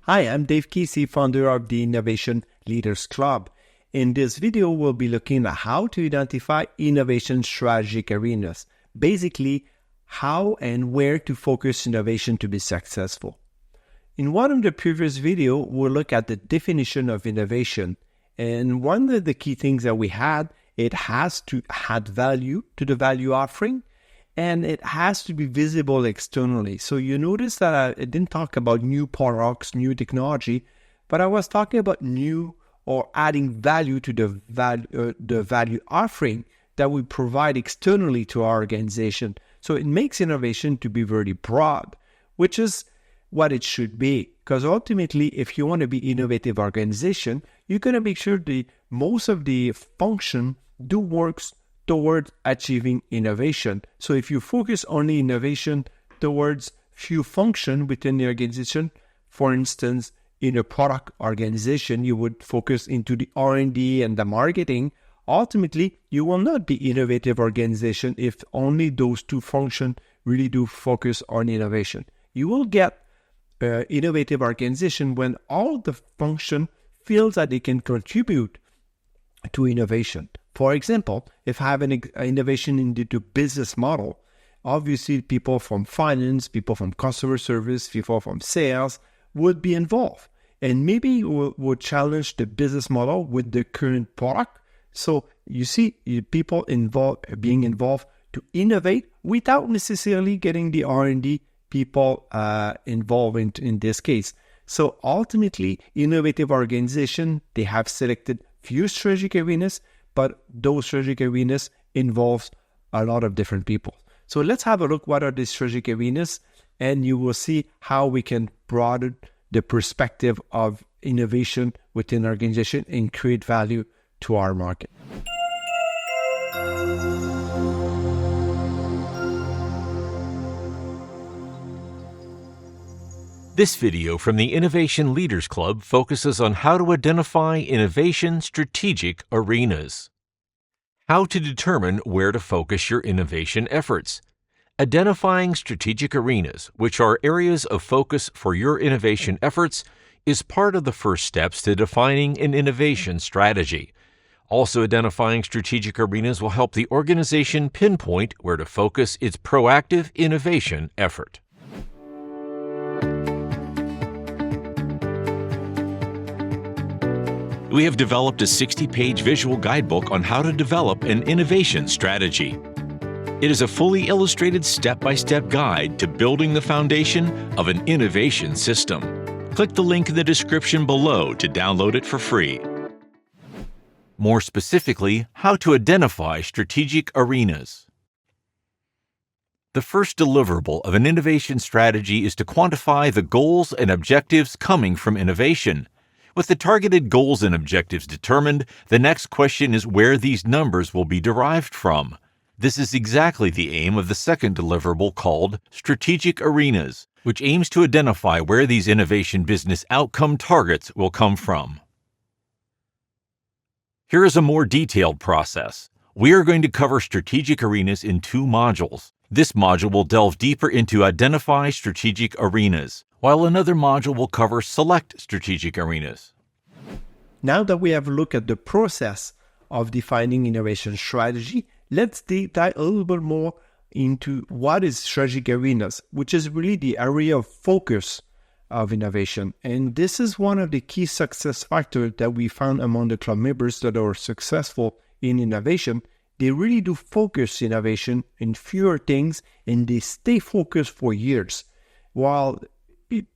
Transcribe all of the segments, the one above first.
Hi, I'm Dave Kesey, founder of the Innovation Leaders Club. In this video, we'll be looking at how to identify innovation strategic arenas. Basically, how and where to focus innovation to be successful. In one of the previous videos, we'll look at the definition of innovation. And one of the key things that we had, it has to add value to the value offering, and it has to be visible externally. So you notice that I didn't talk about new products, new technology, but I was talking about new or adding value to the value offering that we provide externally to our organization. So it makes innovation to be very broad, which is what it should be. Because ultimately, if you want to be innovative organization, you're going to make sure the most of the function do works towards achieving innovation. So if you focus on the innovation towards few function within the organization, for instance, in a product organization, you would focus into the R&D and the marketing. Ultimately, you will not be innovative organization if only those two functions really do focus on innovation. You will get innovative organization when all the function feels that they can contribute to innovation. For example, if I have an innovation into the business model, obviously people from finance, people from customer service, people from sales would be involved. And maybe would challenge the business model with the current product. So you see people being involved to innovate without necessarily getting the R&D people involved in this case. So ultimately, innovative organization, they have selected few strategic arenas, but those strategic arenas involve a lot of different people. So let's have a look what are these strategic arenas, and you will see how we can broaden the perspective of innovation within our organization and create value to our market. This video from the Innovation Leaders Club focuses on how to identify innovation strategic arenas. How to determine where to focus your innovation efforts. Identifying strategic arenas, which are areas of focus for your innovation efforts, is part of the first steps to defining an innovation strategy. Also, identifying strategic arenas will help the organization pinpoint where to focus its proactive innovation effort. We have developed a 60-page visual guidebook on how to develop an innovation strategy. It is a fully illustrated step-by-step guide to building the foundation of an innovation system. Click the link in the description below to download it for free. More specifically, how to identify strategic arenas. The first deliverable of an innovation strategy is to quantify the goals and objectives coming from innovation. With the targeted goals and objectives determined, the next question is where these numbers will be derived from. This is exactly the aim of the second deliverable called Strategic Arenas, which aims to identify where these innovation business outcome targets will come from. Here is a more detailed process. We are going to cover strategic arenas in two modules. This module will delve deeper into Identify Strategic Arenas, while another module will cover Select Strategic Arenas. Now that we have looked at the process of defining innovation strategy, let's deep dive a little bit more into what is strategic arenas, which is really the area of focus of innovation. And this is one of the key success factors that we found among the club members that are successful in innovation. They really do focus innovation in fewer things, and they stay focused for years. While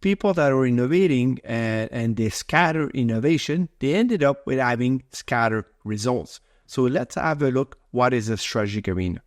people that are innovating and they scatter innovation, they ended up with having scattered results. So let's have a look what is a strategic arena.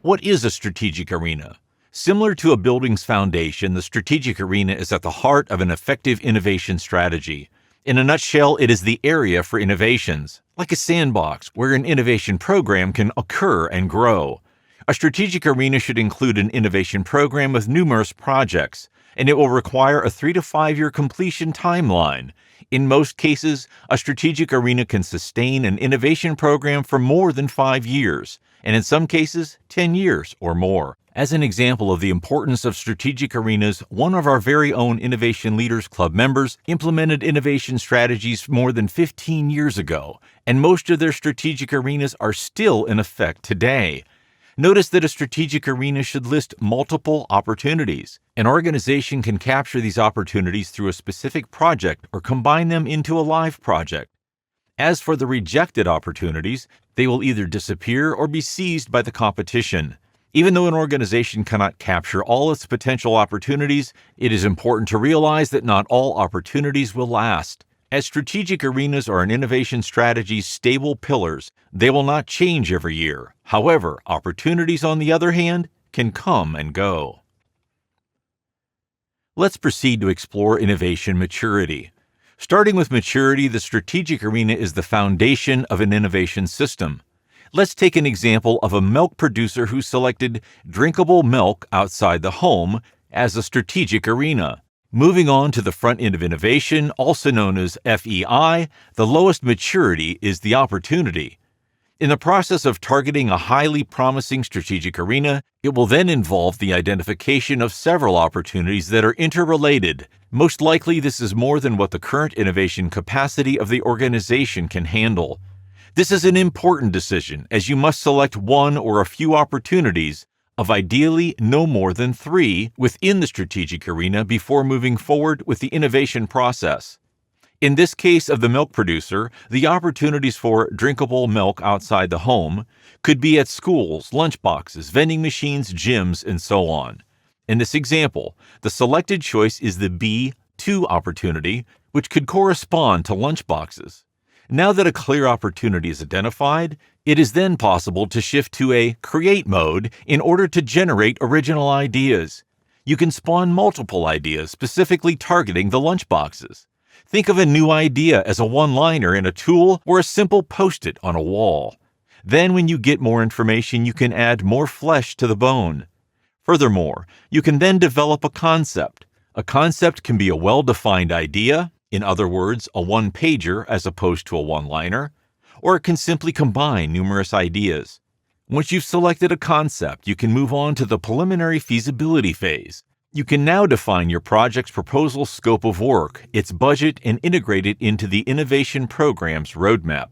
What is a strategic arena? Similar to a building's foundation, the strategic arena is at the heart of an effective innovation strategy. In a nutshell, it is the area for innovations, like a sandbox where an innovation program can occur and grow. A strategic arena should include an innovation program with numerous projects, and it will require a 3 to 5 year completion timeline. In most cases, a strategic arena can sustain an innovation program for more than 5 years, and in some cases, 10 years or more. As an example of the importance of strategic arenas, one of our very own Innovation Leaders Club members implemented innovation strategies more than 15 years ago, and most of their strategic arenas are still in effect today. Notice that a strategic arena should list multiple opportunities. An organization can capture these opportunities through a specific project or combine them into a live project. As for the rejected opportunities, they will either disappear or be seized by the competition. Even though an organization cannot capture all its potential opportunities, it is important to realize that not all opportunities will last. As strategic arenas are an innovation strategy's stable pillars, they will not change every year. However, opportunities, on the other hand, can come and go. Let's proceed to explore innovation maturity. Starting with maturity, the strategic arena is the foundation of an innovation system. Let's take an example of a milk producer who selected drinkable milk outside the home as a strategic arena. Moving on to the front end of innovation, also known as FEI, the lowest maturity is the opportunity. In the process of targeting a highly promising strategic arena, it will then involve the identification of several opportunities that are interrelated. Most likely, this is more than what the current innovation capacity of the organization can handle. This is an important decision, as you must select one or a few opportunities, of ideally no more than 3, within the strategic arena before moving forward with the innovation process. In this case of the milk producer, the opportunities for drinkable milk outside the home could be at schools, lunchboxes, vending machines, gyms, and so on. In this example, the selected choice is the B2 opportunity, which could correspond to lunchboxes. Now that a clear opportunity is identified, it is then possible to shift to a create mode in order to generate original ideas. You can spawn multiple ideas specifically targeting the lunchboxes. Think of a new idea as a one-liner in a tool or a simple post-it on a wall. Then when you get more information, you can add more flesh to the bone. Furthermore, you can then develop a concept. A concept can be a well-defined idea, in other words, a one-pager as opposed to a one-liner, or it can simply combine numerous ideas. Once you've selected a concept, you can move on to the preliminary feasibility phase. You can now define your project's proposal scope of work, its budget, and integrate it into the innovation program's roadmap.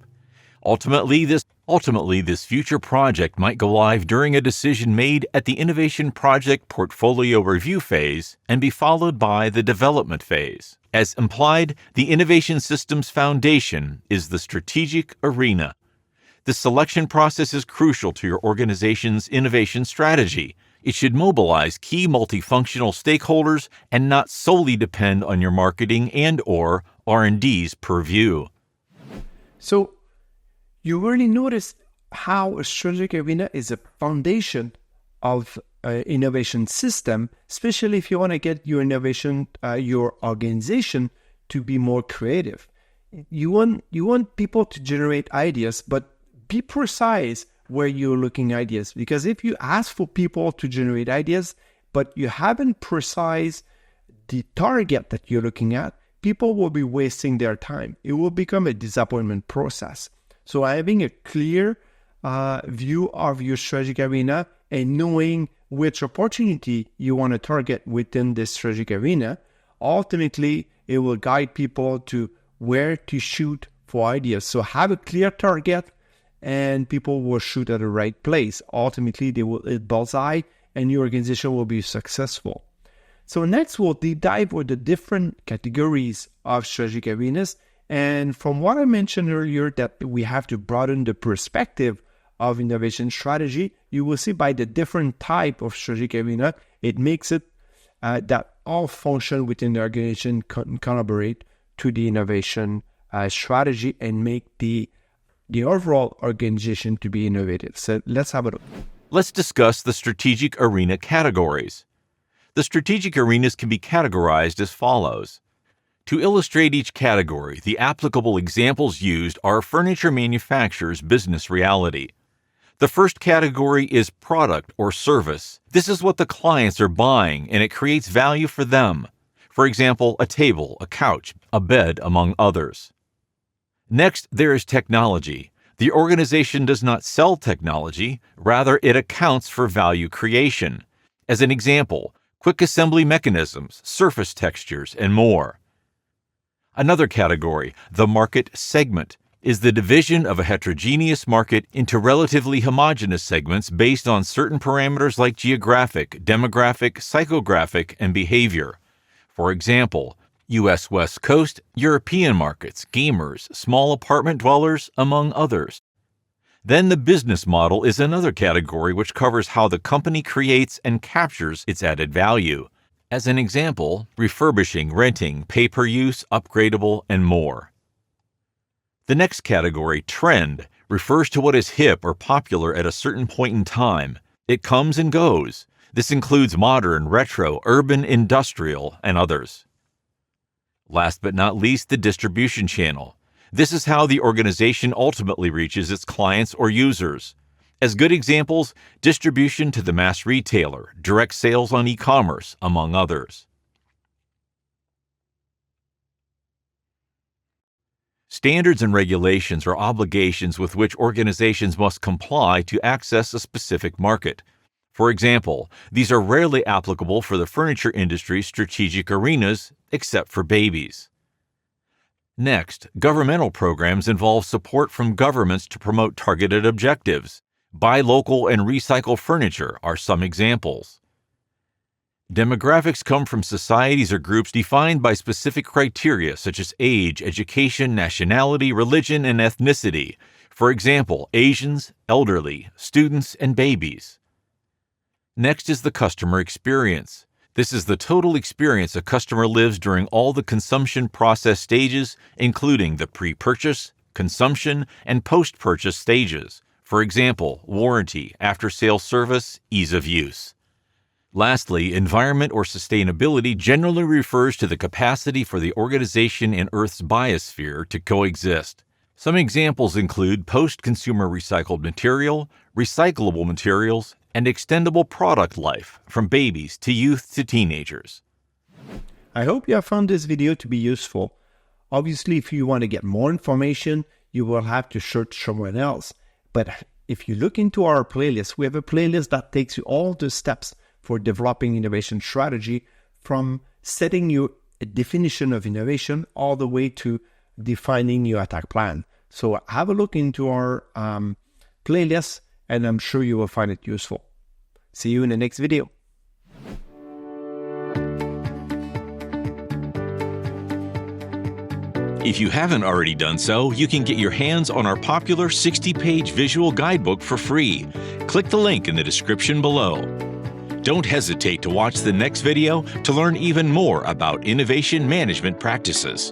Ultimately, this future project might go live during a decision made at the innovation project portfolio review phase and be followed by the development phase. As implied, the innovation system's foundation is the strategic arena. The selection process is crucial to your organization's innovation strategy. It should mobilize key multifunctional stakeholders and not solely depend on your marketing and/or R&D's purview. So, you really notice how a strategic arena is a foundation of an innovation system, especially if you want to get your your organization to be more creative. You want people to generate ideas, but be precise where you're looking ideas. Because if you ask for people to generate ideas, but you haven't precise the target that you're looking at, people will be wasting their time. It will become a disappointment process. So having a clear view of your strategic arena and knowing which opportunity you want to target within this strategic arena, ultimately it will guide people to where to shoot for ideas. So have a clear target and people will shoot at the right place. Ultimately, they will hit bullseye and your organization will be successful. So next, we'll deep dive with the different categories of strategic arenas. And from what I mentioned earlier, that we have to broaden the perspective of innovation strategy, you will see by the different type of strategic arena, it makes it that all function within the organization collaborate to the innovation strategy and make the overall organization to be innovative. So let's have a look. Let's discuss the strategic arena categories. The strategic arenas can be categorized as follows. To illustrate each category, the applicable examples used are furniture manufacturer's business reality. The first category is product or service. This is what the clients are buying, and it creates value for them. For example, a table, a couch, a bed, among others. Next, there is technology. The organization does not sell technology, rather it accounts for value creation. As an example, quick assembly mechanisms, surface textures, and more. Another category, the market segment, is the division of a heterogeneous market into relatively homogeneous segments based on certain parameters like geographic, demographic, psychographic, and behavior. For example, U.S. West Coast, European markets, gamers, small apartment dwellers, among others. Then the business model is another category which covers how the company creates and captures its added value. As an example, refurbishing, renting, pay-per-use, upgradable, and more. The next category, trend, refers to what is hip or popular at a certain point in time. It comes and goes. This includes modern, retro, urban, industrial, and others. Last but not least, the distribution channel. This is how the organization ultimately reaches its clients or users. As good examples, distribution to the mass retailer, direct sales on e-commerce, among others. Standards and regulations are obligations with which organizations must comply to access a specific market. For example, these are rarely applicable for the furniture industry's strategic arenas, except for babies. Next, governmental programs involve support from governments to promote targeted objectives. Buy local and recycle furniture are some examples. Demographics come from societies or groups defined by specific criteria such as age, education, nationality, religion, and ethnicity. For example, Asians, elderly, students, and babies. Next is the customer experience. This is the total experience a customer lives during all the consumption process stages, including the pre-purchase, consumption, and post-purchase stages. For example, warranty, after-sales service, ease of use. Lastly, environment or sustainability generally refers to the capacity for the organization and Earth's biosphere to coexist. Some examples include post-consumer recycled material, recyclable materials, and extendable product life, from babies to youth to teenagers. I hope you have found this video to be useful. Obviously, if you want to get more information, you will have to search somewhere else. But if you look into our playlist, we have a playlist that takes you all the steps for developing innovation strategy, from setting your definition of innovation all the way to defining your attack plan. So have a look into our playlist, and I'm sure you will find it useful. See you in the next video. If you haven't already done so, you can get your hands on our popular 60-page visual guidebook for free. Click the link in the description below. Don't hesitate to watch the next video to learn even more about innovation management practices.